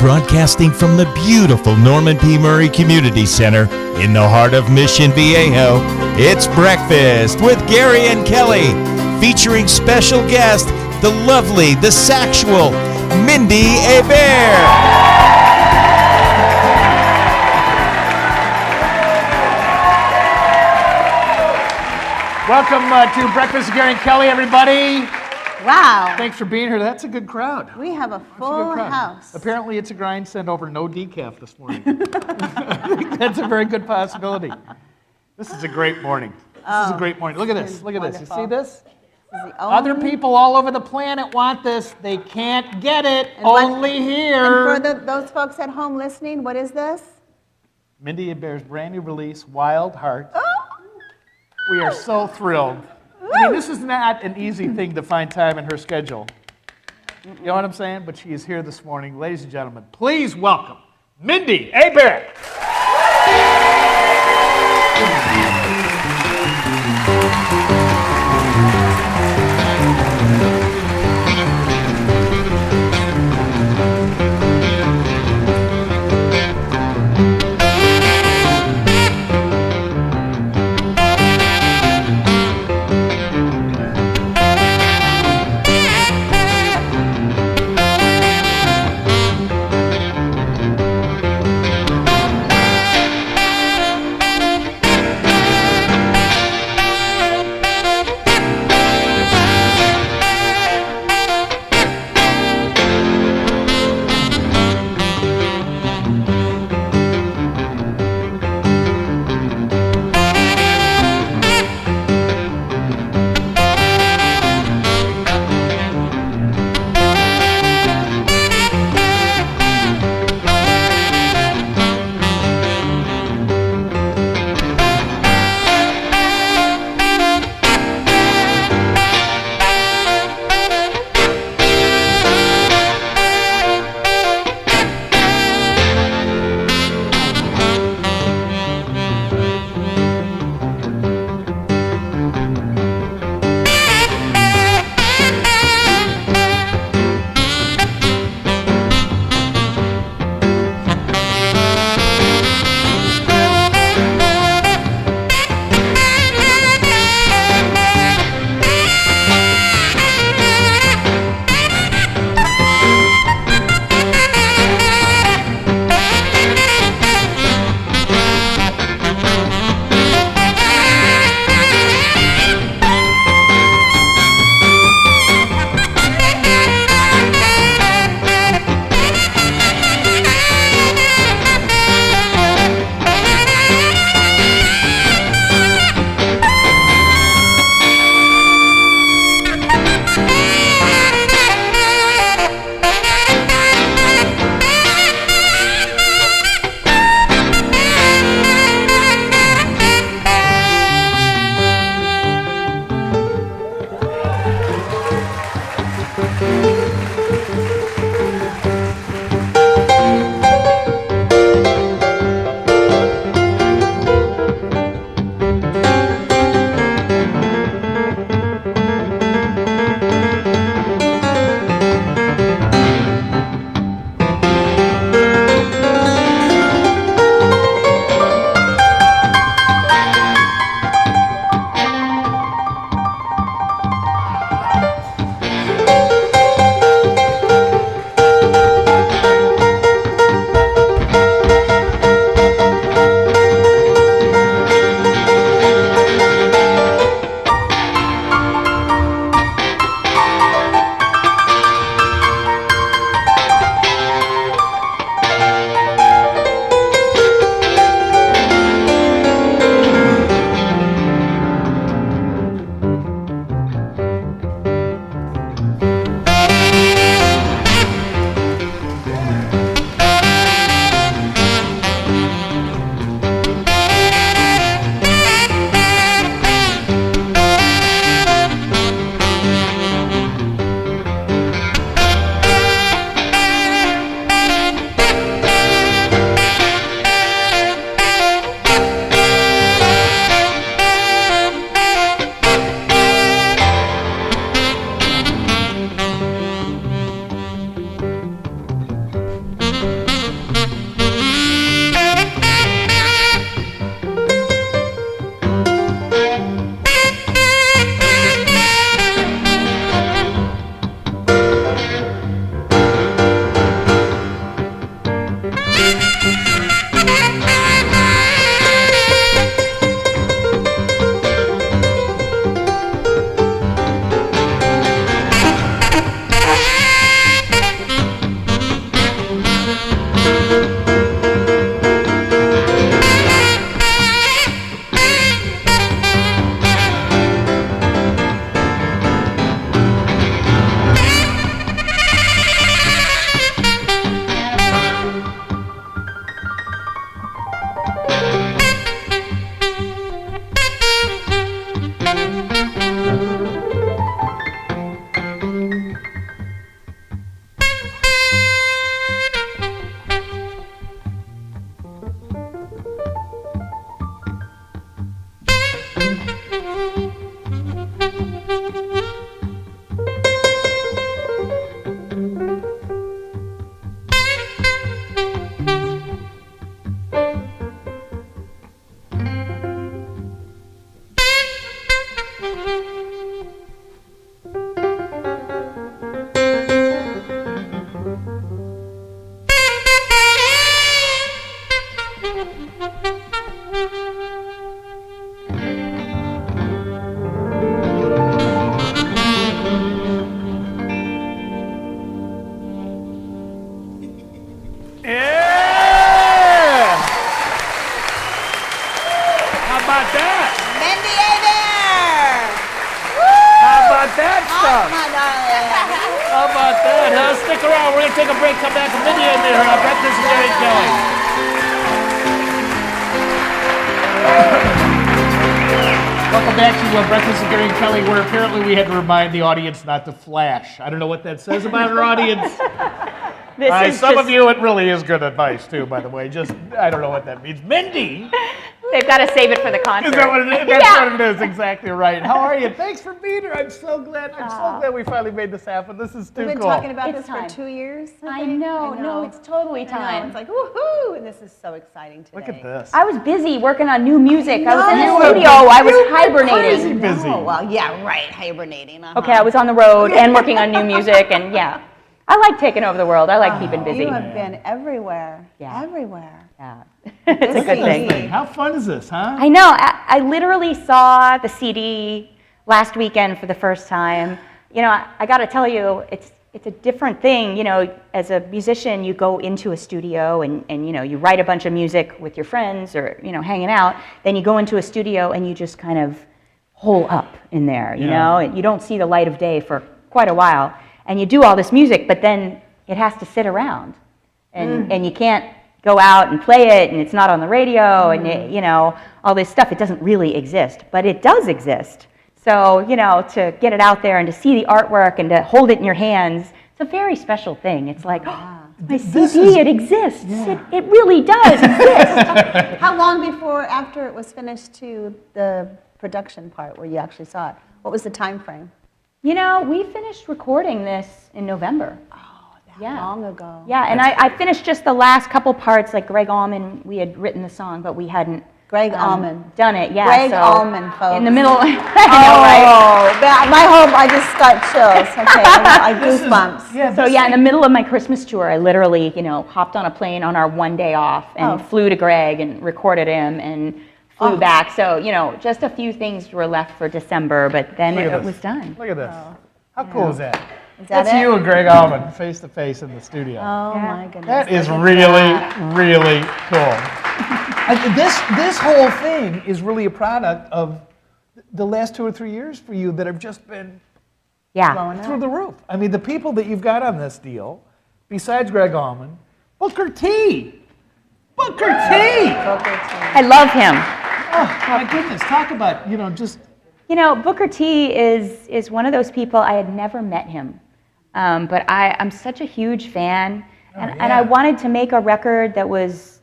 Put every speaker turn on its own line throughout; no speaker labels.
Broadcasting from the beautiful Norman P. Murray Community Center in the heart of Mission Viejo, it's Breakfast with Gary and Kelly, featuring special guest, the lovely, the sexual, Mindi Abair.
Welcome to Breakfast with Gary and Kelly, everybody.
Wow.
Thanks for being here. That's a good crowd.
We have a full house.
Apparently it's a grind send over no decaf this morning. I think that's a very good possibility. This is a great morning. This is a great morning. Look at this. Look at this. You see this? Other people all over the planet want this. They can't get it. Only here.
And for those folks at home listening, what is this?
Mindi Abair's brand new release, Wild Heart.
Oh.
We are so thrilled. I mean, this is not an easy thing to find time in her schedule. You know what I'm saying? But she is here this morning. Ladies and gentlemen, please welcome Mindi Abair. Stick around. We're going to take a break. Come back with Mindi Abair on Breakfast with Gary and Kelly. Welcome back to Breakfast with Gary and Kelly, where apparently we had to remind the audience not to flash. I don't know what that says about our audience. Some of you, it really is good advice, too, by the way. I don't know what that means. Mindi!
They've got to save it for the concert.
Is that what it is? That's what it is, exactly right. How are you? Thanks for being here. I'm so glad we finally made this happen. This is too cool.
We've been talking about
It's
this for
time.
2 years.
I know. No, it's totally
I know.
time.
It's like, woohoo! And this is so exciting today.
Look at this.
I was busy working on new music. I was in
know.
the studio. I was
Crazy
hibernating.
busy.
Oh, well, yeah, right, hibernating.
Okay, I was on the road and working on new music, and yeah. I like taking over the world. I like keeping busy.
You have been everywhere.
Yeah.
Everywhere.
Yeah. It's a good thing.
How fun is this, huh?
I know. I literally saw the CD last weekend for the first time. You know, I got to tell you, it's a different thing. You know, as a musician, you go into a studio and you know, you write a bunch of music with your friends or, you know, hanging out. Then you go into a studio and you just kind of hole up in there, you know, and you don't see the light of day for quite a while. And you do all this music, but then it has to sit around. And you can't go out and play it, and it's not on the radio, and you know, all this stuff. It doesn't really exist, but it does exist. So, you know, to get it out there and to see the artwork and to hold it in your hands, it's a very special thing. It's like, oh, my CD, it exists. It really does exist.
How long before, after it was finished, to the production part where you actually saw it? What was the time frame?
You know, we finished recording this in November.
Oh, that long ago.
Yeah, and I finished just the last couple parts, like Greg Allman, we had written the song, but we hadn't
Greg Allman.
done it, yeah.
Greg
so
Allman, folks.
in the middle, I know,
Oh, my home, I just got chills. Okay, I goosebumps.
So yeah, in the middle of my Christmas tour, I literally, you know, hopped on a plane on our one day off and flew to Greg and recorded him and flew back. So, you know, just a few things were left for December, but then it was done.
Look at this. How cool is that?
that
That's
it?
you and Greg Allman face to face in the studio.
Oh, my goodness.
That is really, really cool. This whole thing is really a product of the last 2 or 3 years for you that have just been
Yeah.
through the roof. I mean, the people that you've got on this deal, besides Greg Allman, Booker T. Booker T.
I love him.
Oh, my goodness. Talk about, just...
You know, Booker T is one of those people. I had never met him, but I'm such a huge fan, and I wanted to make a record that was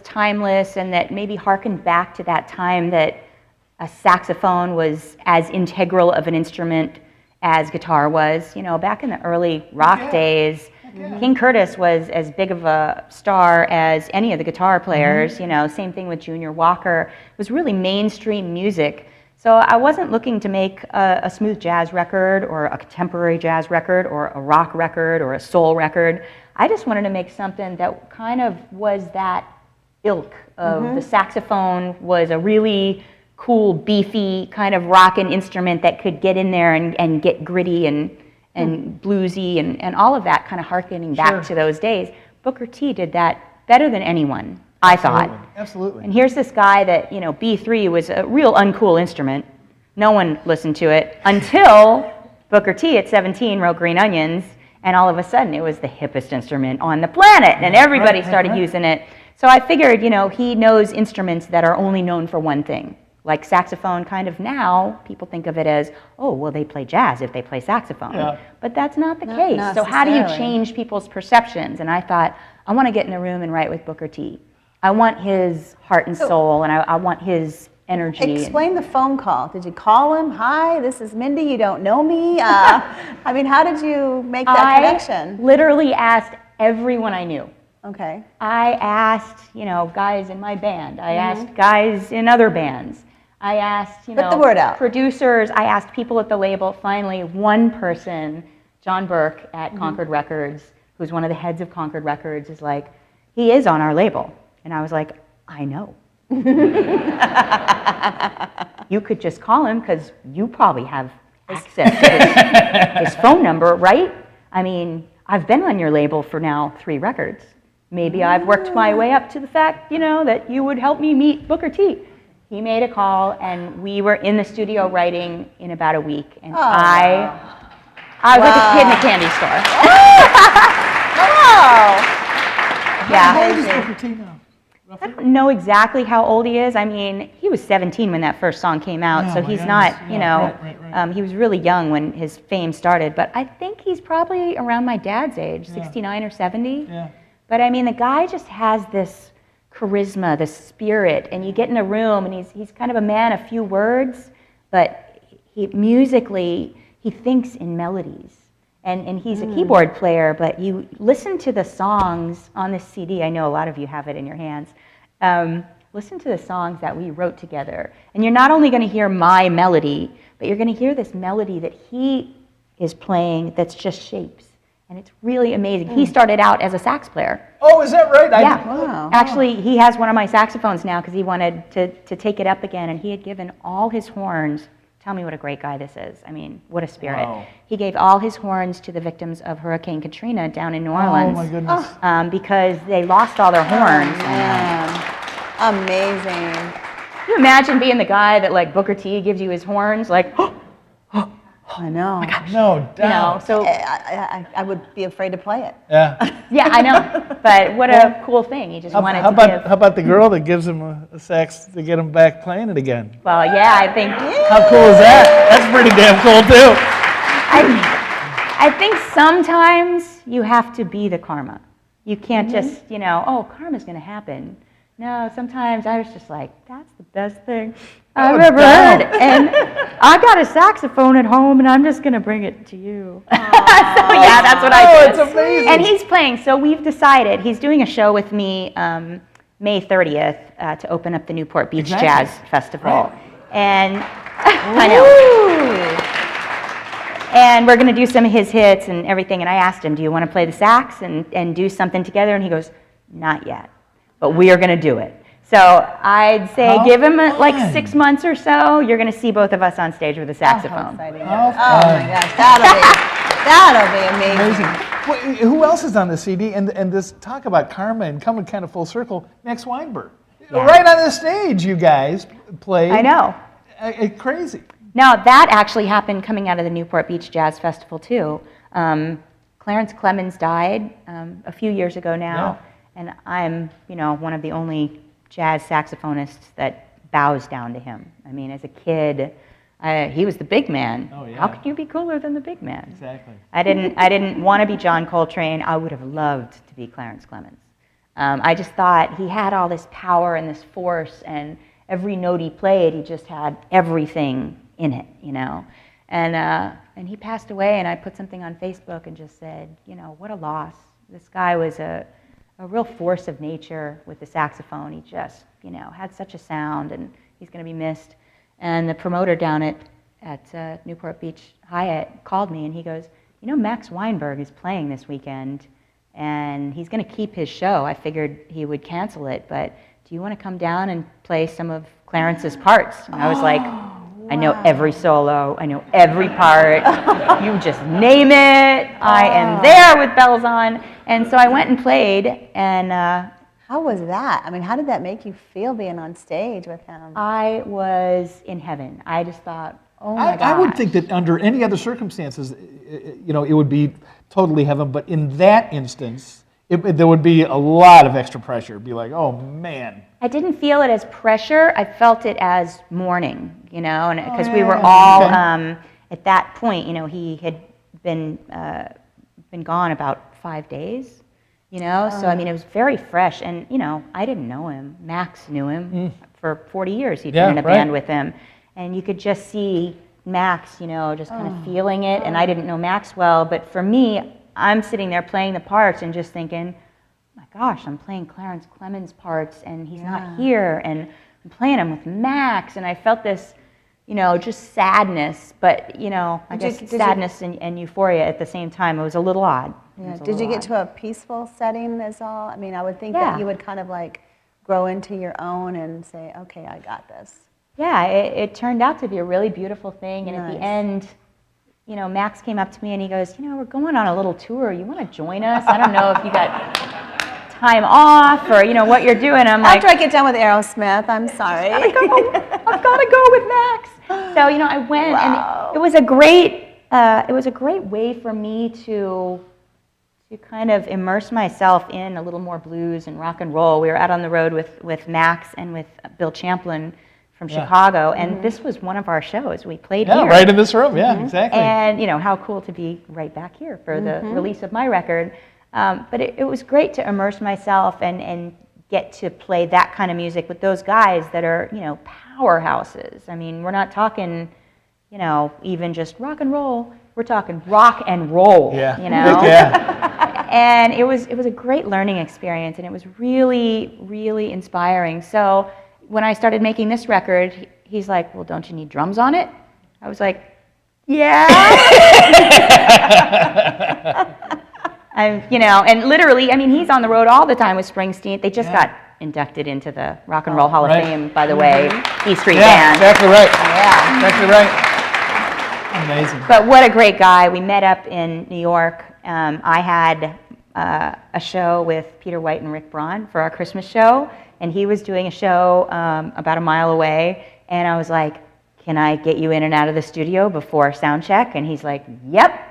timeless and that maybe harkened back to that time that a saxophone was as integral of an instrument as guitar was. You know, back in the early rock days, King Curtis was as big of a star as any of the guitar players. You know, same thing with Junior Walker. It was really mainstream music. So I wasn't looking to make a smooth jazz record or a contemporary jazz record or a rock record or a soul record. I just wanted to make something that kind of was that ilk of the saxophone was a really cool, beefy kind of rockin' instrument that could get in there and get gritty and bluesy and all of that kind of harkening back to those days. Booker T did that better than anyone. I thought.
Absolutely.
And here's this guy that, you know, B3 was a real uncool instrument. No one listened to it until Booker T at 17 wrote Green Onions, and all of a sudden it was the hippest instrument on the planet, and everybody started using it. So I figured, you know, he knows instruments that are only known for one thing. Like saxophone, kind of now, people think of it as, oh, well, they play jazz if they play saxophone. Yeah. But that's not the case. So how do you change people's perceptions? And I thought, I want to get in a room and write with Booker T. I want his heart and soul, and I want his energy.
Explain the phone call. Did you call him? Hi, this is Mindi. You don't know me. I mean, how did you make that connection?
I literally asked everyone I knew.
Okay.
I asked, you know, guys in my band. I asked guys in other bands. I asked,
Put the word out.
producers. I asked people at the label. Finally, one person, John Burke at Concord Records, who's one of the heads of Concord Records, is like, he is on our label. And I was like, I know. You could just call him because you probably have access to his phone number, right? I mean, I've been on your label for now 3 records. Maybe I've worked my way up to the fact, you know, that you would help me meet Booker T. He made a call, and we were in the studio writing in about a week. And I was like a kid in a candy store.
How old is
Amazing.
Booker T now?
I don't know exactly how old he is. I mean, he was 17 when that first song came out,
Yeah,
so
my
he's
goodness.
not, you
Yeah,
know,
right.
he was really young when his fame started. But I think he's probably around my dad's age,
Yeah.
69 or 70.
Yeah.
But I mean, the guy just has this charisma, this spirit, and you get in a room, and he's kind of a man of few words, but musically, he thinks in melodies. And he's a keyboard player, but you listen to the songs on this CD. I know a lot of you have it in your hands. Listen to the songs that we wrote together. And you're not only going to hear my melody, but you're going to hear this melody that he is playing that's just shapes. And it's really amazing. He started out as a sax player.
Oh, is that right?
Yeah.
Wow.
Actually, he has one of my saxophones now because he wanted to take it up again, and he had given all his horns. Tell me what a great guy this is. I mean, what a spirit.
Wow.
He gave all his horns to the victims of Hurricane Katrina down in New Orleans.
Oh, my goodness.
Because they lost all their horns.
Man. Amazing.
Can you imagine being the guy that, like, Booker T gives you his horns? Like,
I know.
No
you know,
doubt.
so,
I would be afraid to play it.
Yeah.
yeah, I know. But what a cool thing. He just wanted
How
to
about,
give.
how about the girl that gives him a sax to get him back playing it again?
Well, yeah, I think.
How cool is that? That's pretty damn cool, too.
I think sometimes you have to be the karma. You can't just, you know, oh, karma's going to happen. No, sometimes I was just like, that's the best thing I've ever heard. And I got a saxophone at home, and I'm just going to bring it to you. So, yeah, that's what I did.
It's amazing.
And he's playing. So we've decided, he's doing a show with me May 30th to open up the Newport Beach Jazz Festival.
Right.
And I know. And we're going to do some of his hits and everything. And I asked him, do you want to play the sax and do something together? And he goes, not yet, but we are going to do it. So I'd say
How
give him
fun.
like 6 months or so. You're going to see both of us on stage with a
How
saxophone.
exciting.
How
Oh
fun.
my gosh, that'll be amazing.
Amazing. Well, who else is on the CD? And this talk about karma and coming kind of full circle, Max Weinberg.
Yeah.
Right on the stage, you guys played.
I know.
Crazy.
Now, that actually happened coming out of the Newport Beach Jazz Festival, too. Clarence Clemens died a few years ago now, and I'm, you know, one of the only jazz saxophonists that bows down to him. I mean, as a kid, he was the big man.
Oh, yeah.
How could you be cooler than the big man?
Exactly.
I didn't want to be John Coltrane. I would have loved to be Clarence Clemens. I just thought he had all this power and this force, and every note he played, he just had everything in it, you know. And he passed away, and I put something on Facebook and just said, you know, what a loss. This guy was a real force of nature with the saxophone. He just, you know, had such a sound, and he's going to be missed. And the promoter down at Newport Beach Hyatt called me, and he goes, you know, Max Weinberg is playing this weekend, and he's going to keep his show. I figured he would cancel it, but do you want to come down and play some of Clarence's parts? And I was like, I know every solo. I know every part. You just name it. I am there with bells on. And so I went and played, and
How was that? I mean, how did that make you feel being on stage with him?
I was in heaven. I just thought, oh my gosh.
I would think that under any other circumstances, you know, it would be totally heaven. But in that instance, there would be a lot of extra pressure. It'd be like, oh man.
I didn't feel it as pressure. I felt it as mourning, you know, and because we were all at that point, you know, he had been gone about 5 days, you know. So I mean, it was very fresh, and you know, I didn't know him. Max knew him for 40 years. He'd been in a band with him, and you could just see Max, you know, just kind of feeling it. And I didn't know Max well, but for me, I'm sitting there playing the parts and just thinking, my gosh, I'm playing Clarence Clemens parts, and he's not here, and I'm playing him with Max, and I felt this, you know, just sadness, but, you know, I guess sadness and euphoria at the same time. It was a little odd.
Yeah. Did you get to a peaceful setting as all? I mean, I would think that you would kind of like grow into your own and say, okay, I got this.
Yeah, it turned out to be a really beautiful thing, and at the end, you know, Max came up to me and he goes, you know, we're going on a little tour. You want to join us? I don't know if you got time off or, you know, what you're doing. I'm like,
After I get done with Aerosmith, I'm sorry.
I've got to go with Max. So, you know, I went, and it was a great way for me to kind of immerse myself in a little more blues and rock and roll. We were out on the road with Max and with Bill Champlin from Chicago, and this was one of our shows. We played here.
Right in this room, exactly.
And, how cool to be right back here for the release of my record. But it was great to immerse myself and get to play that kind of music with those guys that are, powerhouses. I mean, we're not talking, even just rock and roll. We're talking rock and roll, And it was a great learning experience, and it was really, really inspiring. So when I started making this record, he's like, well, don't you need drums on it? I was like, yeah. And literally, he's on the road all the time with Springsteen. They just got inducted into the Rock and Roll Hall of Fame, by the way, E Street Band.
Exactly right.
Yeah.
Exactly right. Amazing.
But what a great guy. We met up in New York. I had a show with Peter White and Rick Braun for our Christmas show, and he was doing a show about a mile away, and I was like, can I get you in and out of the studio before sound check? And he's like, yep.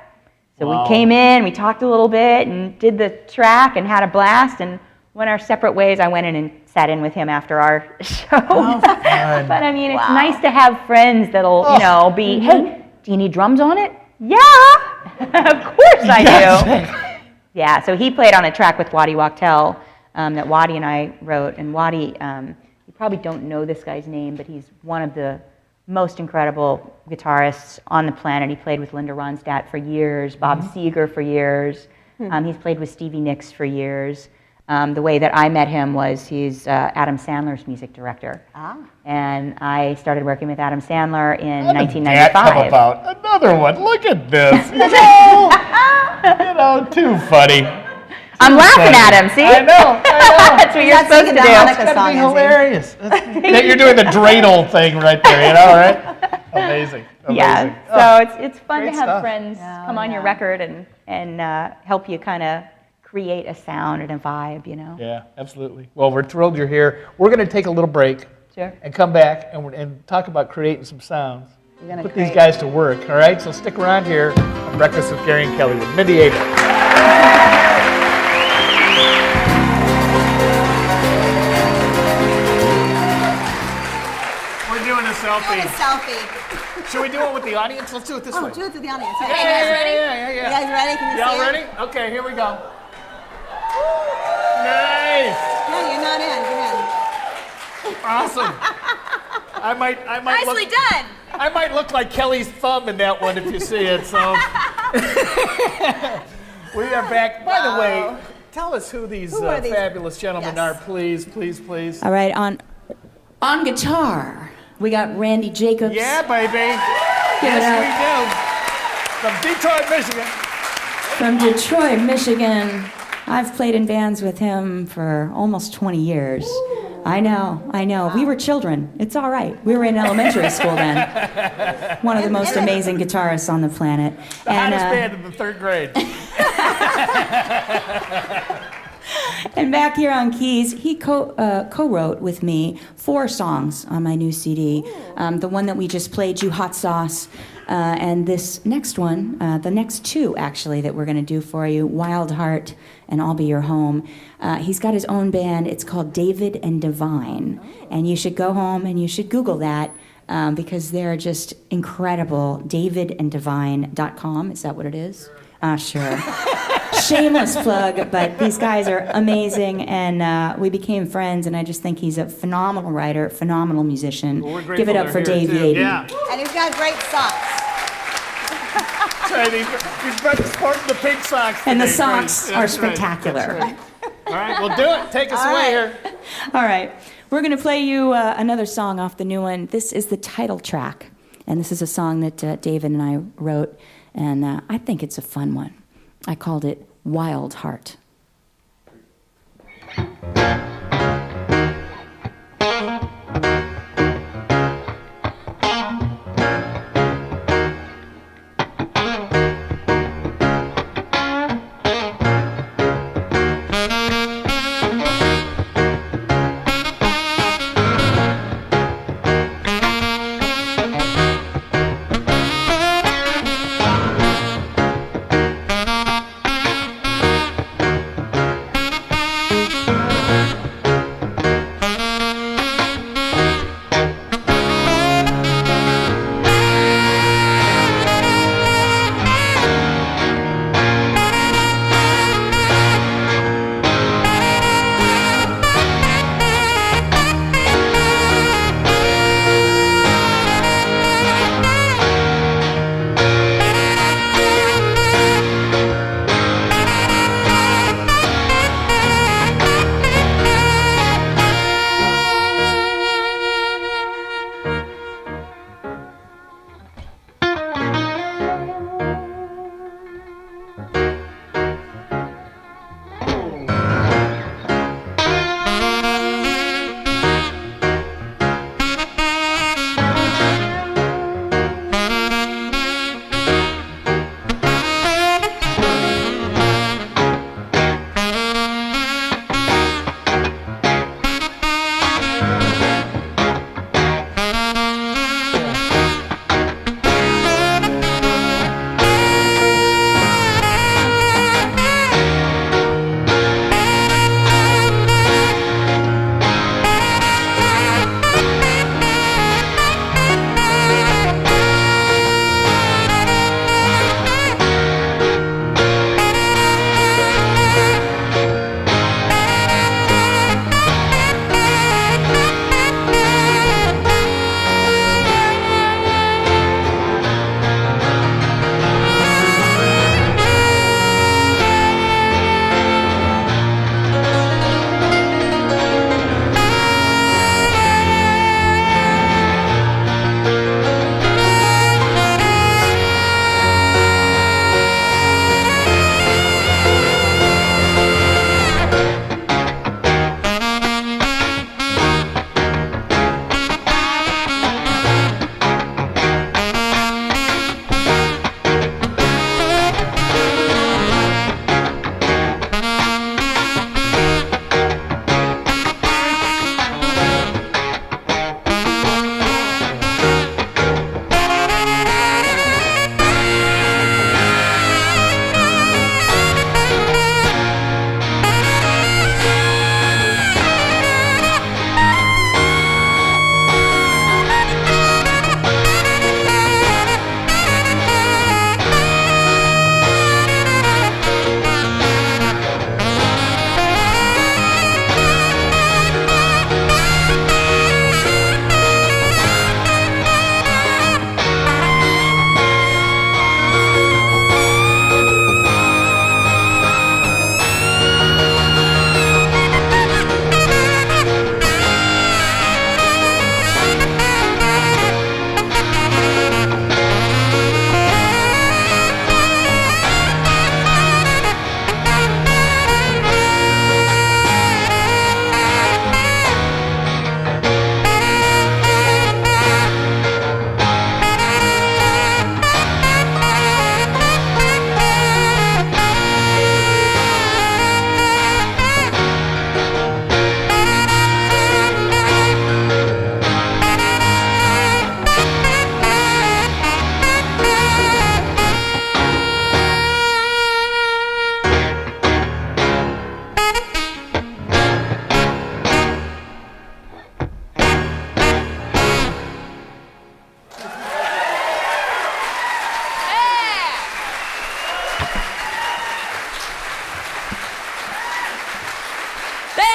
So we came in, we talked a little bit, and did the track, and had a blast, and went our separate ways. I went in and sat in with him after our show. But it's nice to have friends that'll, be, hey, do you need drums on it? Yeah, of course I do. Yeah, so he played on a track with Waddy Wachtel that Waddy and I wrote. And Waddy, you probably don't know this guy's name, but he's one of the most incredible guitarists on the planet. He played with Linda Ronstadt for years, Bob Seger for years. He's played with Stevie Nicks for years. The way that I met him was he's Adam Sandler's music director. And I started working with Adam Sandler in 1995.
Come about? Another one. Look at this. Too funny.
I'm laughing at him, see?
I know.
That's what you're supposed to do.
That's got to be hilarious. You're doing the dreidel thing right there, right? Amazing.
Yeah, so it's fun to have
stuff.
friends come on your record and help you kind of create a sound and a vibe,
Yeah, absolutely. Well, we're thrilled you're here. We're going to take a little break and come back and talk about creating some sounds. Put these guys to work, all right? So stick around here on Breakfast with Gary and Kelly with Mindi Abair. We're doing a selfie. Should we do it with the audience? Let's do it this way.
Do it to the audience.
Yeah,
Okay,
yeah,
guys ready?
yeah.
You guys ready? Can you
Y'all
see
ready?
it?
Okay, here we go. Nice.
No, you're not in. Get in.
Awesome. I might
Nicely done.
I might look like Kelly's thumb in that one if you see it. So we are back. By the way, tell us who these fabulous gentlemen are, please.
All right, on guitar, we got Randy Jacobs.
Yeah, baby.
Give it up.
Yes, we do. From Detroit, Michigan.
From Detroit, Michigan. I've played in bands with him for almost 20 years. I know. We were children. It's all right. We were in elementary school then. One of the most amazing guitarists on the planet.
The hottest band in the third grade.
And back here on keys, he co-wrote with me 4 songs on my new CD. The one that we just played, You Hot Sauce, and this next one, the next 2 actually that we're going to do for you, Wild Heart and I'll Be Your Home. He's got his own band. It's called David and Divine. And you should go home and you should Google that because they're just incredible. DavidandDivine.com, is that what it is? Sure. Shameless plug, but these guys are amazing, and we became friends, and I just think he's a phenomenal writer, phenomenal musician.
Well,
give it up for Dave Yaden.
Yeah.
And he's got great socks.
Right, he's sporting the pink socks today.
And the socks
Right.
are
That's right.
spectacular.
That's right. All right, well, do it. Take us away here.
All right, we're going to play you another song off the new one. This is the title track, and this is a song that David and I wrote, and I think it's a fun one. I called it Wild Heart.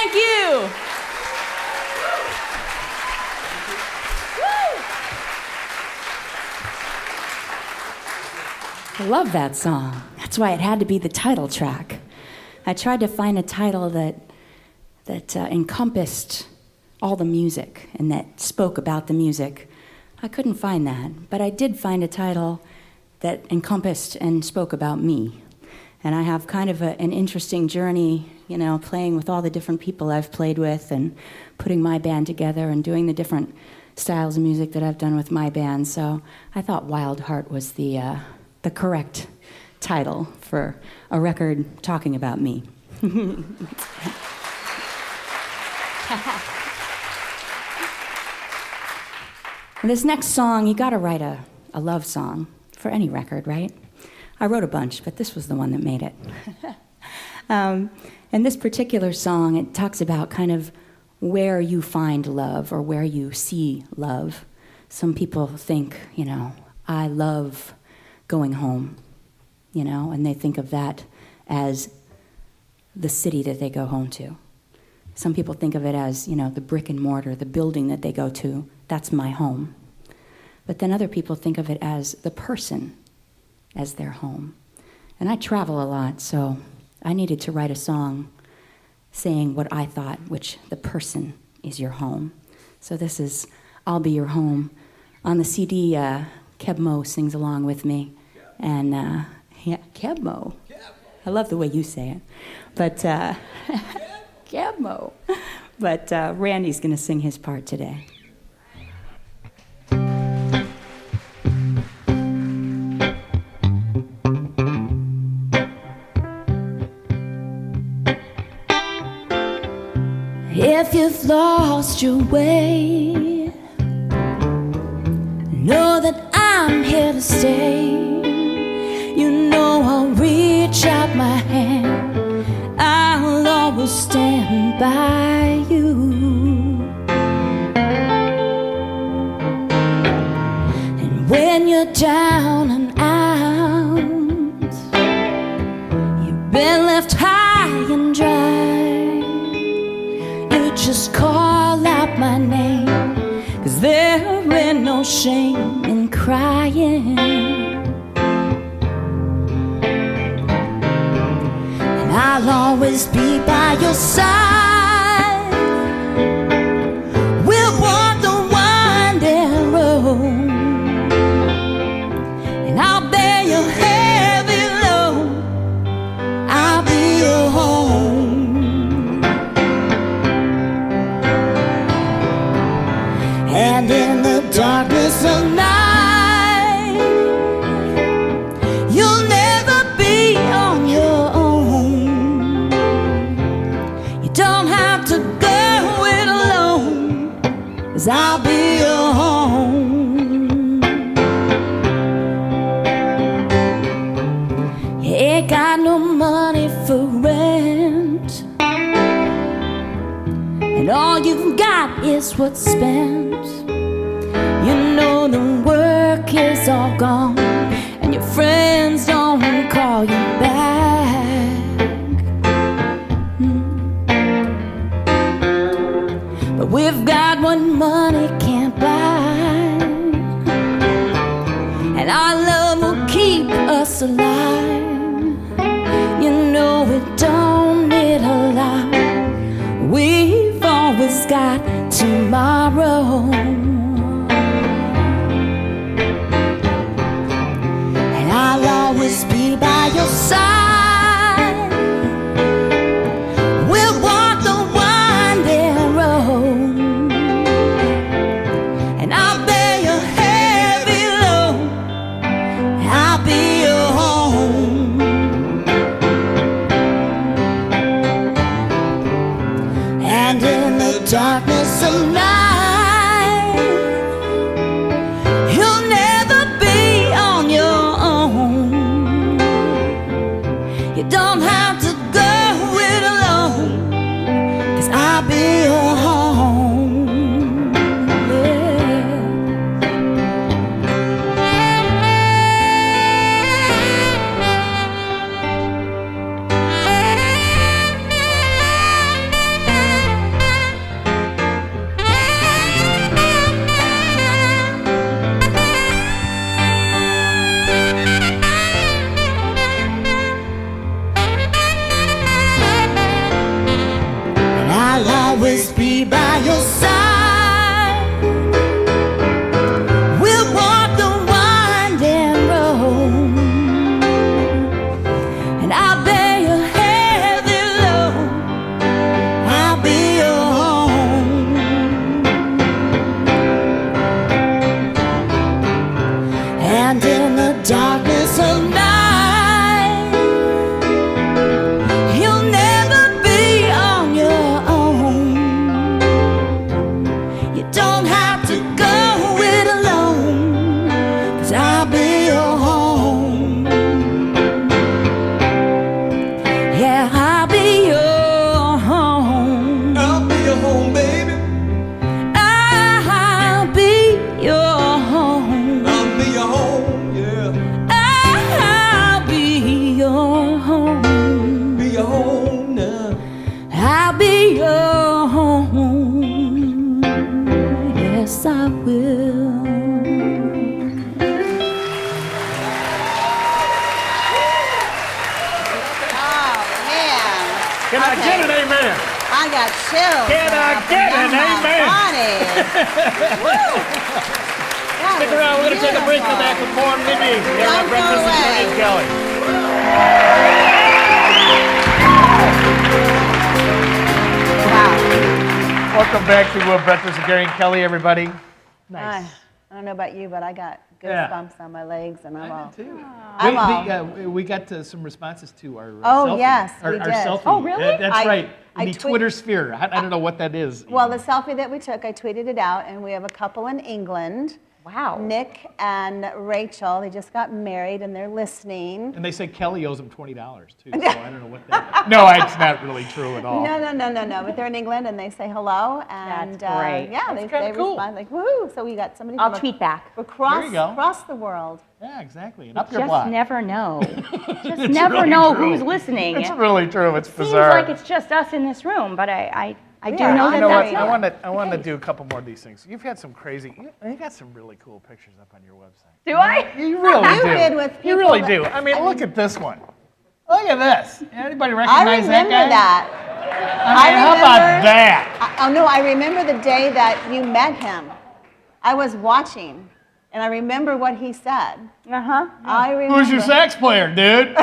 Thank you. I love that song. That's why it had to be the title track. I tried to find a title that encompassed all the music and that spoke about the music. I couldn't find that, but I did find a title that encompassed and spoke about me. And I have kind of an interesting journey, playing with all the different people I've played with and putting my band together and doing the different styles of music that I've done with my band. So I thought Wild Heart was the correct title for a record talking about me. This next song, you gotta write a love song for any record, right? I wrote a bunch, but this was the one that made it. And this particular song, it talks about kind of where you find love or where you see love. Some people think, I love going home, and they think of that as the city that they go home to. Some people think of it as, the brick and mortar, the building that they go to, that's my home. But then other people think of it as the person as their home. And I travel a lot, so I needed to write a song saying what I thought, which the person is your home. So this is I'll Be Your Home. On the CD, Kebmo sings along with me. And, Kebmo. I love the way you say it. But, Kebmo. But Randy's going to sing his part today. If you've lost your way, know that I'm here to stay. I'll reach out my hand, I'll always stand by you. And when you're down and out, you've been left high and dry, you just call out my name, 'cause there ain't no shame in crying. I'll always be by your side. We'll walk the winding road, and I'll bear your heavy load. I'll be your home. And in the darkness of night, you'll never be on your own. Don't have to go it alone, 'cause I'll be your home. You ain't got no money for rent, and all you've got is what's spent. The work is all gone, and your friends don't call you back. But we've got what money can't buy, and our love will keep us alive. We don't need a lot, we've always got tomorrow. And I'll always be by your side. We'll walk the winding road, and I'll bear your heavy load. I'll be your home. And in the darkness of night, you'll never be on your own. You don't have to go it alone, 'cause I'll be your home. Yeah. always be by your side. We'll walk the winding road, and I'll bear your heavy load. I'll be your home. And in the darkness of night,
Can I get an amen?
I got chills.
Can I get an amen? Stick around. We're going to take a break. Come back with more Mindi. Here on Breakfast with Gary and Kelly. Wow. Welcome back to Breakfast with Gary and Kelly, everybody. Nice.
I don't know about you, but I got goosebumps on my legs, and I'm all.
Too.
I'm
we got some responses to our
Oh,
selfie.
yes,
our
we did.
selfie.
Oh, really?
That's right.
I
In the Twitter sphere. I don't know what that is.
Well, the selfie that we took, I tweeted it out, and we have a couple in England.
Wow.
Nick and Rachel, they just got married, and they're listening.
And they say Kelly owes them $20 too, so I don't know what that. No, it's not really true at all.
No. But they're in England, and they say hello, and
That's great.
yeah,
That's
they
kinda cool.
respond like woohoo. So we got somebody.
I'll
from
tweet back.
across
There you go.
across the world.
Yeah, exactly. And up your
Just
block.
never know. Just
It's
never
really
know
true.
who's listening.
It's really true. It's
Seems
bizarre.
like it's just us in this room, but I do
Yeah,
know
I
that
You know what?
that's not.
I want to do a couple more of these things. You've had some crazy. You got some really cool pictures up on your website.
Do I?
You really
You
do.
did with
You
people
really
that-
do. I mean, look at this one. Look at this. Anybody
I
recognize
remember
that guy?
that.
I mean, how about that?
Oh no, I remember the day that you met him. I was watching, and I remember what he said.
Uh-huh.
I remember.
Who's your sax player, dude?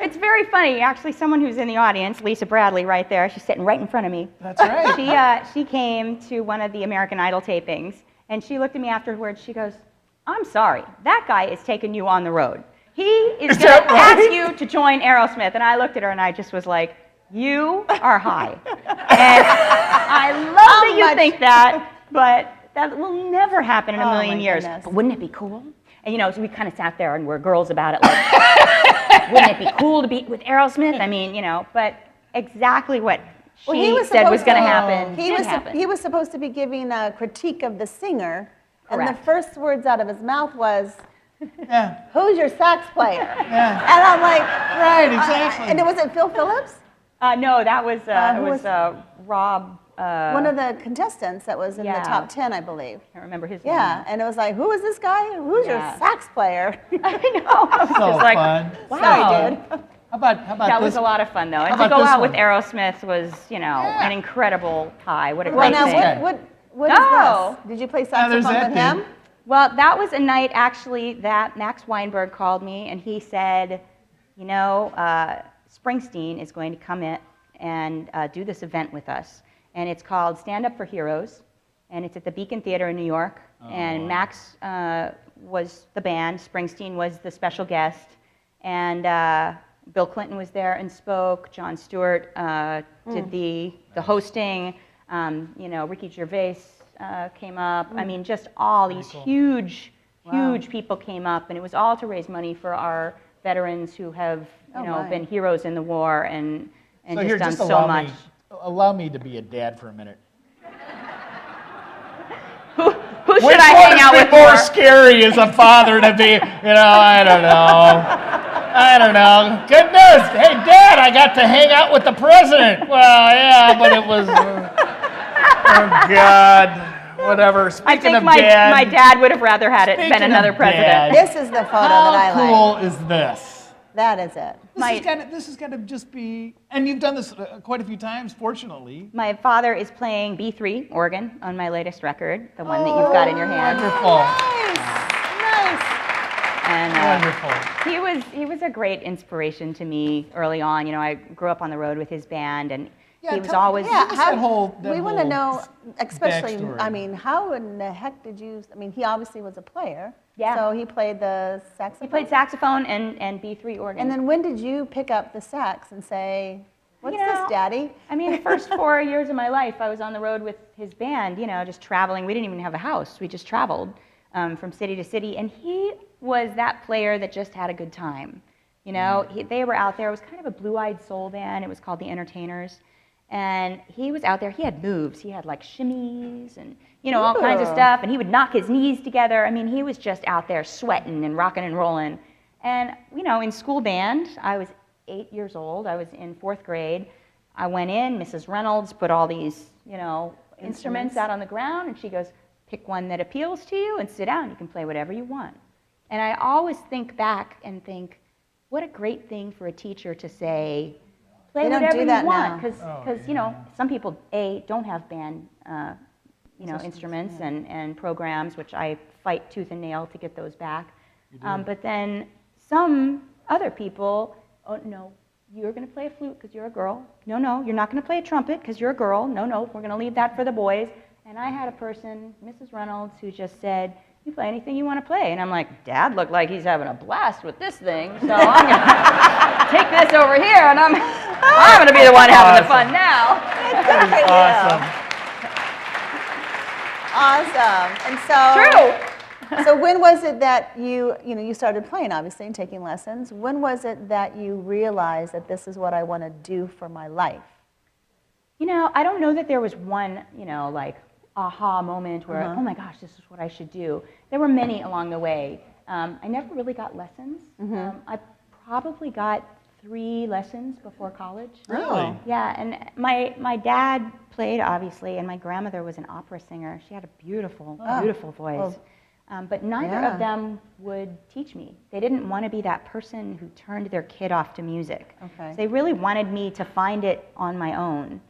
It's very funny. Actually, someone who's in the audience, Lisa Bradley, right there, she's sitting right in front of me.
That's right.
She came to one of the American Idol tapings, and she looked at me afterwards. She goes, "I'm sorry, that guy is taking you on the road. He is going
that
to
right?
ask you to join Aerosmith." And I looked at her, and I just was like, "You are high." And I love that you think that, but that will never happen in a million years.
goodness.
But wouldn't it be cool? And you know, so we kind of sat there and we're girls about it, like, wouldn't it be cool to be with Aerosmith? I mean, you know, but exactly what she said was going to happen did happen.
He was supposed to be giving a critique of the singer, and the
Correct.
first words out of his mouth was,
Yeah.
"Who's your sax player?"
Yeah.
And I'm like,
Right. Exactly.
and was it Phil Phillips?
No, that was
who
it was Rob.
One of the contestants that was in
yeah.
the top 10, I believe.
I can't remember his
Yeah,
name.
and it was like, who is this guy? Who's your
Yeah.
sax player?
I know. I was
So
just like,
fun.
wow.
Sorry, dude.
How about
That
this?
was a lot of fun, though. And
How
to
about
go
this
out
one?
with Aerosmith was, you know,
Yeah.
an incredible high. What a
Well,
great
now,
thing.
what is
No.
this? Did you play
there's
saxophone
that
with him?
dude.
Well, that was a night, actually, that Max Weinberg called me, and he said, you know, Springsteen is going to come in and do this event with us. And it's called Stand Up for Heroes, and it's at the Beacon Theater in New York. And Max was the band, Springsteen was the special guest, and Bill Clinton was there and spoke. Jon Stewart did the hosting. You know, Ricky Gervais came up. I mean, just all these huge people came up, and it was all to raise money for our veterans who have, you know,
my.
been heroes in the war and
So
just
here,
done
just
so
allow
much.
me. Allow me to be a dad for a minute.
Who
Which
should I hang
one's
out with
more
more?
scary as a father to be? You know, I don't know. Good news. Hey, Dad, I got to hang out with the president. Well, yeah, but it was. Oh God. Whatever.
I
Speaking
think
of
my
dad,
dad would have rather had it
Speaking
been another
of
president.
dad,
This is the photo that I
how
like.
cool is this?
That is it.
This has got to just be, and you've done this quite a few times, fortunately.
My father is playing B3 organ on my latest record, the one that you've got in your hand.
Wonderful.
And
Wonderful.
he was a great inspiration to me early on. You know, I grew up on the road with his band, and he was always.
We want to know, especially.
backstory.
I mean, how in the heck did you? I mean, he obviously was a player.
Yeah.
So he played the saxophone.
He played saxophone and B3 organ.
And then when did you pick up the sax and say, "What's this, Daddy?"
I mean, the first 4 years of my life, I was on the road with his band. You know, just traveling. We didn't even have a house. We just traveled from city to city, and he was that player that just had a good time. You know, they were out there. It was kind of a blue-eyed soul band. It was called the Entertainers. And he was out there. He had moves. He had like shimmies and, you know, all kinds of stuff. And he would knock his knees together. I mean, he was just out there sweating and rocking and rolling. And, you know, in school band, I was 8 years old. I was in 4th grade. I went in. Mrs. Reynolds put all these, you know, instruments out on the ground. And she goes, pick one that appeals to you and sit down. You can play whatever you want. And I always think back and think, what a great thing for a teacher to say, play whatever you want, because you know, some people don't have band you know, instruments and programs, which I fight tooth and nail to get those back. But then some other people, oh no, you're going to play a flute because you're a girl. No, you're not going to play a trumpet because you're a girl. No, we're going to leave that for the boys. And I had a person, Mrs. Reynolds, who just said, you play anything you want to play. And I'm like, Dad looked like he's having a blast with this thing, so I'm going to take this over here, and I'm going to be the one having the fun now.
Awesome. And so,
True.
So when was it that you started playing, obviously, and taking lessons? When was it that you realized that this is what I want to do for my life?
You know, I don't know that there was one, you know, like, aha moment where, oh my gosh, this is what I should do. There were many along the way. I never really got lessons. I probably got 3 lessons before college.
Really?
Yeah, and my dad played, obviously, and my grandmother was an opera singer. She had a beautiful, beautiful voice. But neither of them would teach me. They didn't want to be that person who turned their kid off to music.
Okay.
So they really wanted me to find it on my own.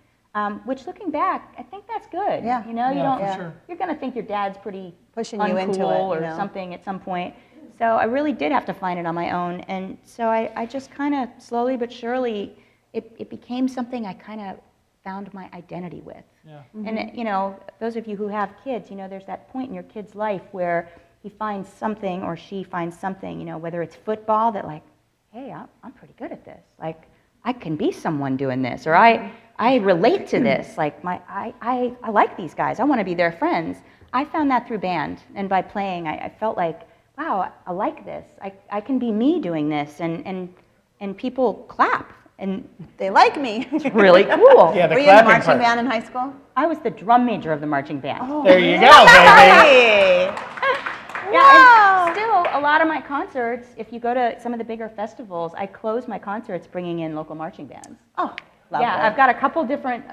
Which, looking back, I think that's good.
Yeah.
You know,
Sure.
you're going to think your dad's pretty
pushing you into it,
or something at some point. So I really did have to find it on my own. And so I just kind of slowly but surely, it became something I kind of found my identity with.
Yeah.
And, you know, those of you who have kids, you know, there's that point in your kid's life where he finds something or she finds something, you know, whether it's football that like, hey, I'm pretty good at this. Like, I can be someone doing this, or I relate to this. Like I like these guys. I want to be their friends. I found that through band, and by playing, I felt like, wow, I like this. I can be me doing this, and people clap, and
they like me.
It's really cool.
Yeah, the
Were you in the
clapping
marching
part.
band in high school?
I was the drum major of the marching band.
There you go, baby.
Yeah, and still, a lot of my concerts, if you go to some of the bigger festivals, I close my concerts bringing in local marching bands.
Oh, lovely.
Yeah, I've got a couple different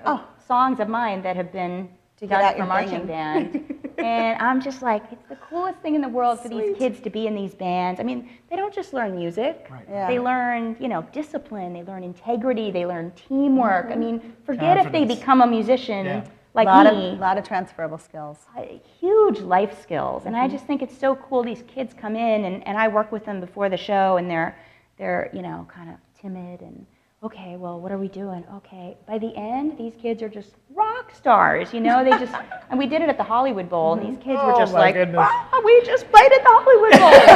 songs of mine that have been
To get out
done for
your
marching band. And I'm just like, it's the coolest thing in the world for these kids to be in these bands. I mean, they don't just learn music.
Right.
Yeah.
They learn, you know, discipline. They learn integrity. They learn teamwork. I mean, forget if they
Confidence.
become a musician like
A
me.
lot of transferable skills.
Huge life skills, and I just think it's so cool. These kids come in, and I work with them before the show, and they're you know, kind of timid and okay, well, what are we doing? Okay, by the end, these kids are just rock stars. You know, they just and we did it at the Hollywood Bowl, and these kids were just
my
like,
goodness.
oh, we just played at the Hollywood Bowl. You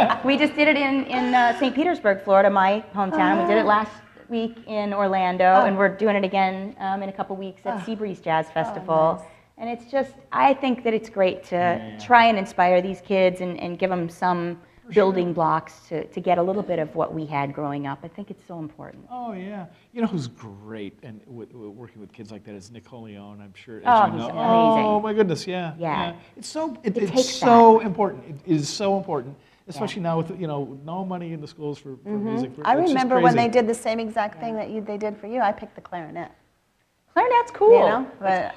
know? We just did it in St. Petersburg, Florida, my hometown. We did it last week in Orlando, and we're doing it again in a couple weeks at Seabreeze Jazz Festival.
Nice.
And it's just, I think that it's great to try and inspire these kids and give them some building blocks to get a little bit of what we had growing up. I think it's so important.
Oh, yeah. You know who's great and working with kids like that is Nicole Leone, I'm sure.
Oh,
as you
he's
know.
amazing.
Oh, my goodness, yeah.
Yeah.
It's so,
takes
it's so important. It is so important, especially now with, you know, no money in the schools for music.
I
It's just
remember when
crazy.
they did the same exact thing that they did for you. I picked the clarinet.
Clarinet's cool.
You know, but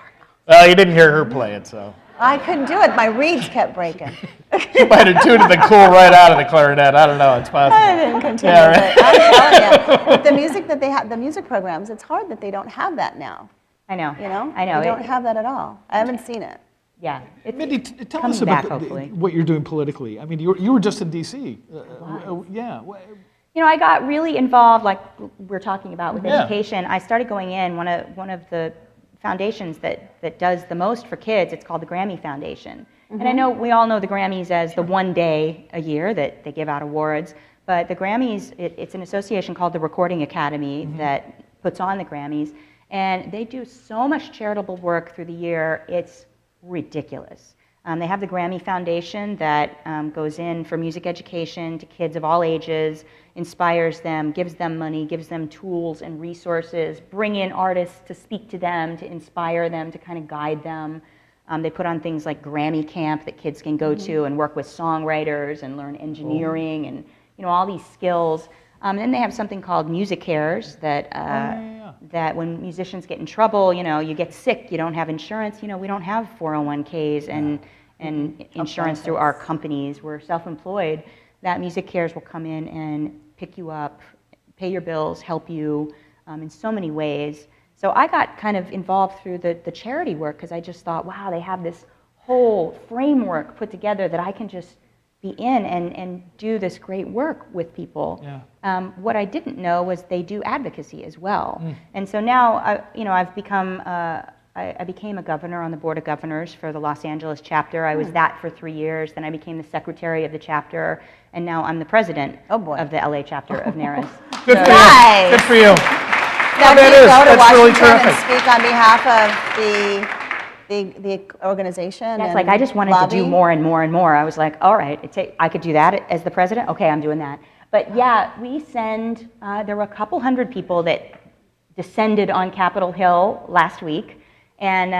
Well, you didn't hear her play it, so.
I couldn't do it. My reeds kept breaking.
You might have tuned the cool right out of the clarinet. I don't know. It's possible.
I didn't continue.
Yeah, right.
But I'm telling you, with the music that they have, the music programs, it's hard that they don't have that now.
I know.
You know?
I know.
They don't have that at all. I haven't seen it.
Yeah. It's
Mindy, tell
coming
us about
back, hopefully.
what you're doing politically. I mean, you were just in D.C. Yeah.
You know, I got really involved, like we're talking about with
Yeah.
education. I started going in one of the foundations that does the most for kids. It's called the Grammy Foundation. And I know we all know the Grammys as the one day a year that they give out awards, but the Grammys, it's an association called the Recording Academy that puts on the Grammys, and they do so much charitable work through the year, it's ridiculous. They have the Grammy Foundation that goes in for music education to kids of all ages, inspires them, gives them money, gives them tools and resources, bring in artists to speak to them, to inspire them, to kind of guide them. They put on things like Grammy Camp that kids can go to and work with songwriters and learn engineering and all these skills. And then they have something called Music Cares that that when musicians get in trouble, you get sick, you don't have insurance. We don't have 401ks and insurance through our companies. We're self-employed. That Music Cares will come in and pick you up, pay your bills, help you in so many ways. So I got kind of involved through the charity work because I just thought, wow, they have this whole framework put together that I can just be in and do this great work with people.
Yeah.
What I didn't know was they do advocacy as well. And so now, I've become, I became a governor on the Board of Governors for the Los Angeles chapter. I was that for 3 years. Then I became the secretary of the chapter, and now I'm the president of the LA chapter of NARIS.
Good for
Nice.
you. Good for you.
Now,
that
do you
is.
go to
That's really
Washington and
terrific.
speak on behalf of the organization?
That's
and
like, I just wanted
lobby?
to do more and more and more. I was like, all right, I could do that as the president? Okay, I'm doing that. But yeah, we send, there were a couple hundred people that descended on Capitol Hill last week. And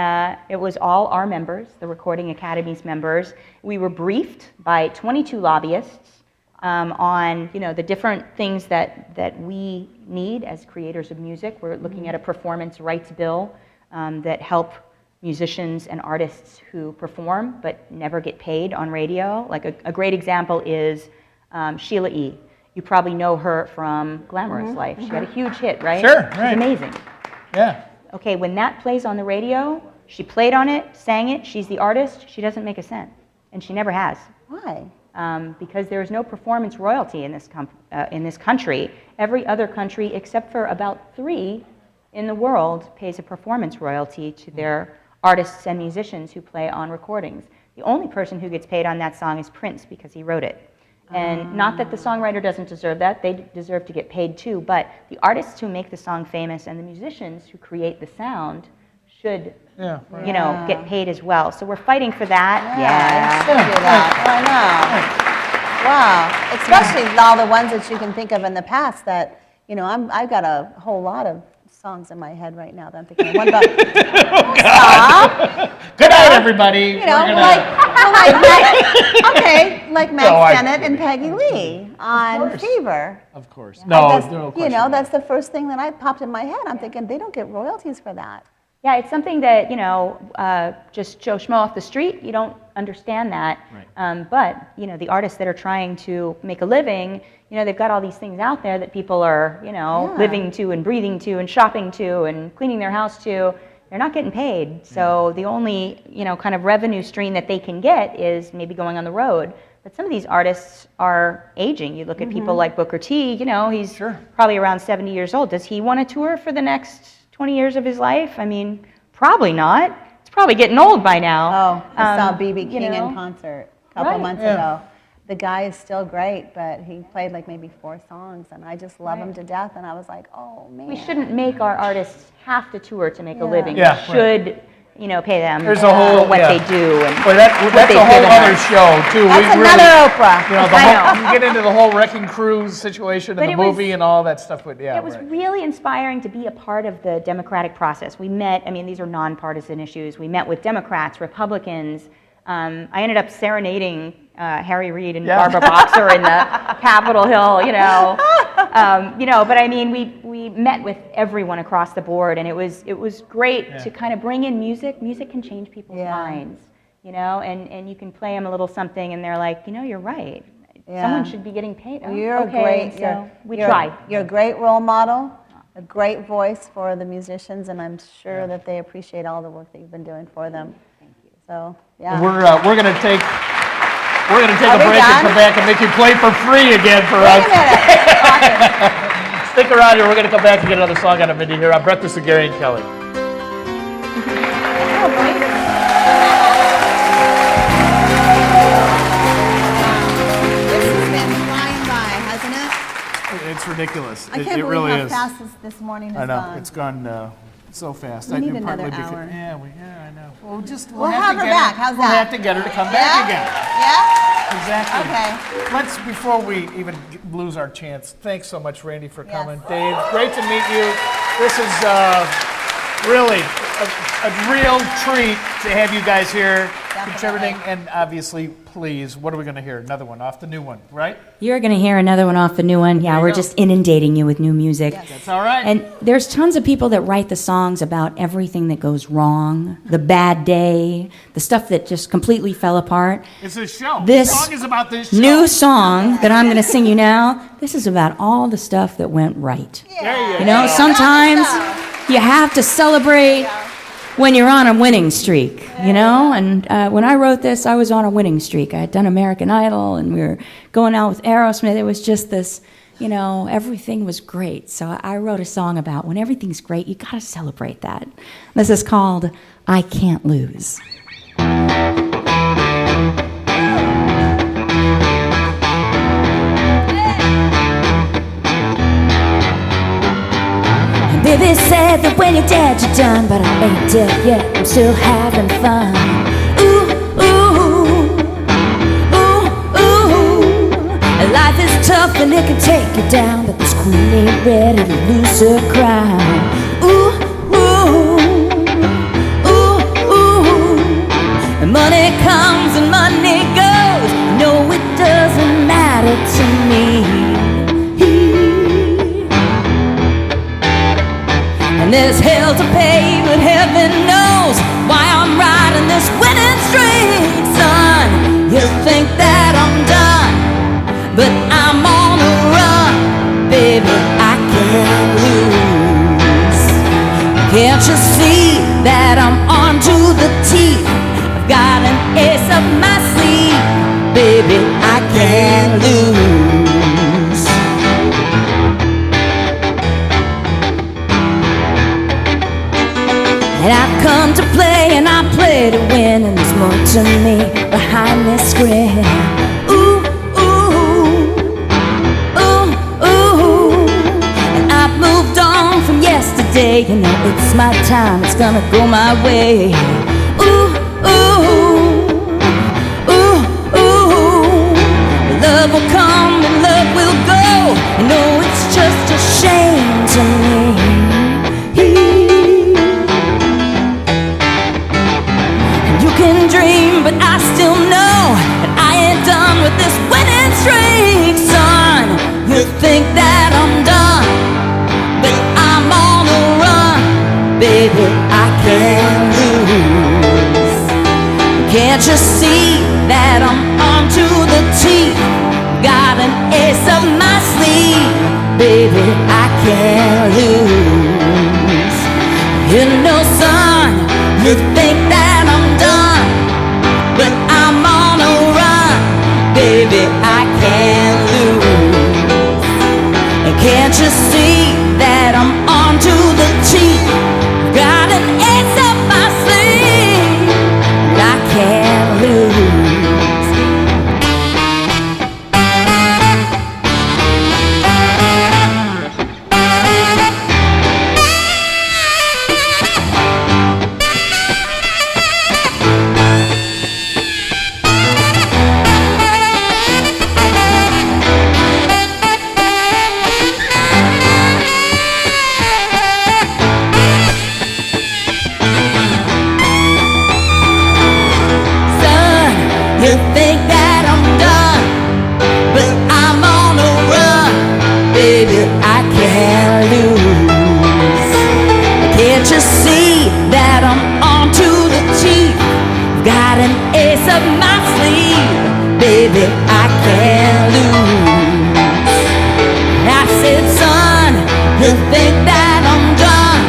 it was all our members, the Recording Academy's members. We were briefed by 22 lobbyists on the different things that we need as creators of music. We're looking at a performance rights bill that help musicians and artists who perform but never get paid on radio. Like a great example is Sheila E. You probably know her from Glamorous Life. She had a huge hit, right?
Sure, right.
She's amazing.
Yeah.
Okay, when that plays on the radio, she played on it, sang it, she's the artist, she doesn't make a cent. And she never has.
Why?
Because there is no performance royalty in this country. Every other country, except for about 3 in the world, pays a performance royalty to their artists and musicians who play on recordings. The only person who gets paid on that song is Prince because he wrote it. And not that the songwriter doesn't deserve that, they deserve to get paid too, but the artists who make the song famous and the musicians who create the sound should, get paid as well. So we're fighting for that.
I still do that. I know. Wow. Especially all the ones that you can think of in the past that, I've got a whole lot of songs in my head right now that I'm thinking of. One about Stop.
Good night, everybody.
Like Max Sennett and Peggy Lee on Fever.
Of course. No, no question.
That's the first thing that popped in my head. I'm thinking they don't get royalties for that.
Yeah, it's something that, just Joe Schmo off the street, you don't understand that.
Right.
But, the artists that are trying to make a living, they've got all these things out there that people are, living to and breathing to and shopping to and cleaning their house to. They're not getting paid. So the only, kind of revenue stream that they can get is maybe going on the road. But some of these artists are aging. You look at people like Booker T, he's probably around 70 years old. Does he want to tour for the next 20 years of his life? I mean, probably not. It's probably getting old by now.
Oh, I saw B.B. King in concert a couple months ago. The guy is still great, but he played like maybe 4 songs, and I just love him to death. And I was like, oh man.
We shouldn't make our artists have to tour to make a living.
Yeah,
we should, pay them
There's a whole,
for what they do and
Well, that's a whole other show too.
That's another Oprah.
You get into the whole Wrecking Crew situation in the movie and all that stuff. But
it was really inspiring to be a part of the democratic process. We met. These are nonpartisan issues. We met with Democrats, Republicans. I ended up serenading Harry Reid and Barbara Boxer in the Capitol Hill, But we met with everyone across the board, and it was great to kind of bring in music. Music can change people's minds. you know, and you can play them a little something, and they're like, you know, you're right. Someone should be getting paid.
Well,
Oh,
you're
okay,
great.
so we try.
You're a great role model, a great voice for the musicians, and I'm sure that they appreciate all the work that you've been doing for them. Thank you. So, yeah.
We're going to take a
Are we
break and
done?
come back and make you play for free again for
Wait
us.
a minute. Awesome.
Stick around here. We're going to come back and get another song out of Mindi here on Breakfast with Gary and Kelly.
This has been flying by, hasn't it?
It's ridiculous.
I can't
it
believe
really
how
is.
fast this morning has
I know.
gone.
It's gone so fast.
We need
partly
another
because-
hour.
Yeah, I know.
We'll have her back. How's
We'll
that?
have to get her to come back again.
Yeah?
Exactly.
Okay.
Before we even lose our chance, thanks so much, Randy, for
Yes.
coming. Dave, great to meet you. This is really a real treat to have you guys here contributing. And obviously, please, what are we going to hear? Another one off the new one, right?
You're going to hear another one off the new one. Yeah,
you
we're
go.
just inundating you with new music.
That's all right.
And there's tons of people that write the songs about everything that goes wrong, the bad day, the stuff that just completely fell apart.
It's a show.
This
the song is about this show.
new song that I'm going to sing you now, this is about all the stuff that went right.
There you
You know, sometimes you have to celebrate when you're on a winning streak, you know? And when I wrote this, I was on a winning streak. I had done American Idol, and we were going out with Aerosmith. It was just this, you know, everything was great. So I wrote a song about when everything's great, you got to celebrate that. This is called I Can't Lose. Baby said that when you're dead, you're done, but I ain't dead yet. I'm still having fun. Ooh, ooh, ooh, ooh. Life is tough and it can take you down, but this queen ain't ready to lose her crown. Ooh, ooh, ooh, ooh. And money comes and money goes. No, it doesn't matter to me. And there's hell to pay, but heaven knows why I'm riding this winning streak, son. You think that I'm done, but I'm on a run, baby, I can't lose. Can't you see that I'm on to the teeth? I've got an ace up my sleeve, baby, I can't lose. And I've come to play, and I play to win, and there's more to me behind this grin. Ooh, ooh, ooh, ooh. And I've moved on from yesterday. You know it's my time, it's gonna go my way. Ooh, ooh, ooh, ooh. Love will come and love will go. You know it's just a shame to me. Can dream, but I still know that I ain't done with this winning streak, son. You think that I'm done, but I'm on a run, baby, I can't lose. Can't you see that I'm on to the teeth? Got an ace up my sleeve, baby, I can't lose. You know, son, you think that I'm done, but I'm on a run, baby, I can't lose. And can't you see that I'm on to the teeth? Got an ace up my sleeve, and I can't lose. baby, I can't lose. I said, son, you think that I'm done,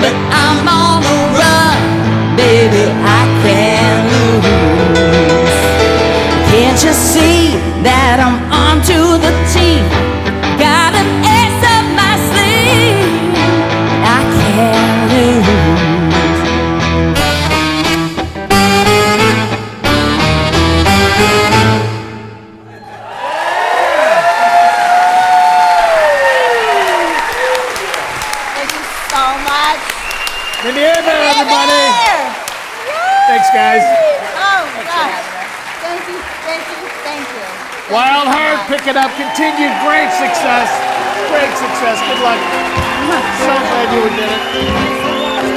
but I'm on the run, baby, I can't lose. Can't you see that I'm onto the team? Got an ace up my sleeve, I can't lose.
Thank you so much.
Mindi Abair, everybody. Thanks, guys.
Oh, gosh. Thank you, thank you, thank you. Thank
Wild
you so
Heart,
much.
pick it up, continued great success. Great success. Good luck. So glad you did it.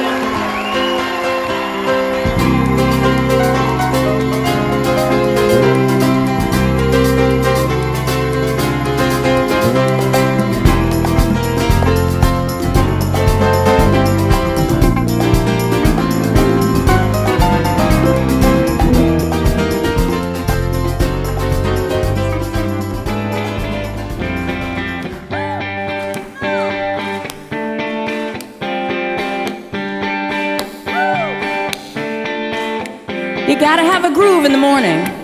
You gotta have a groove in the morning.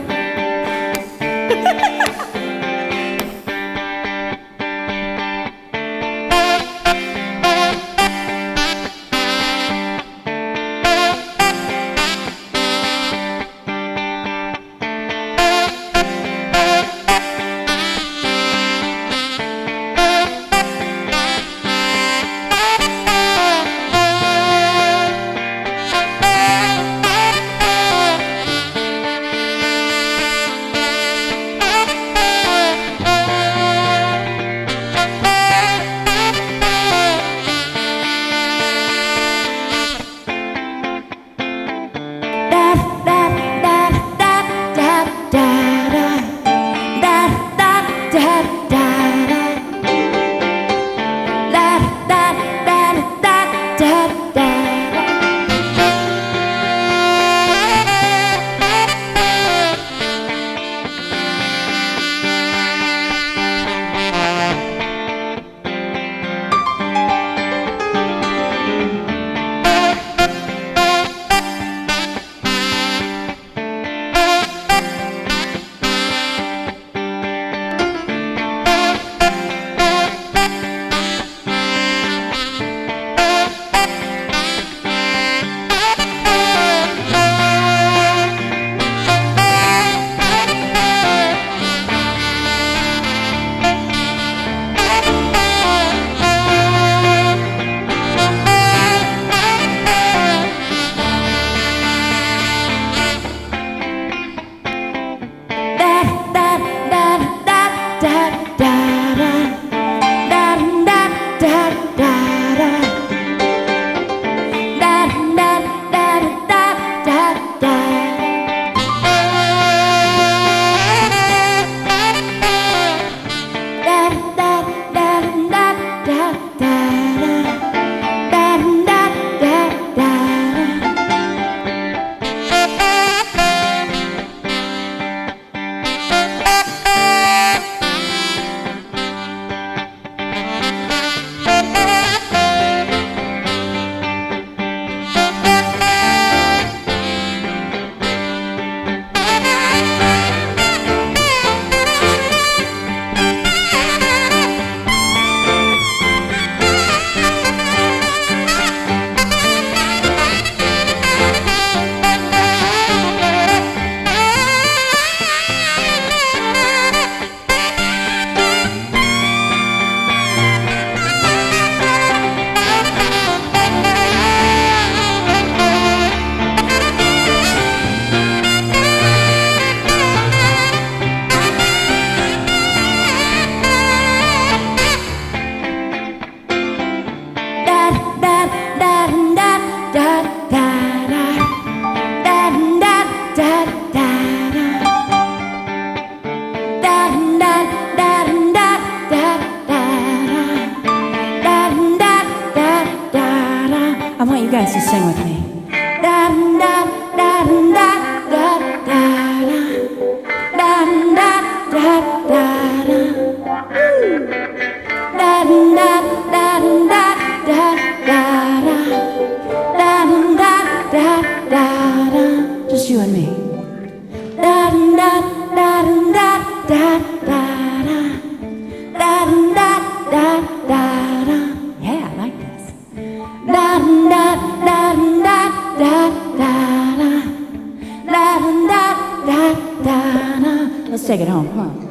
you guys to sing with me. Da da da da da da da da take it home. Come on.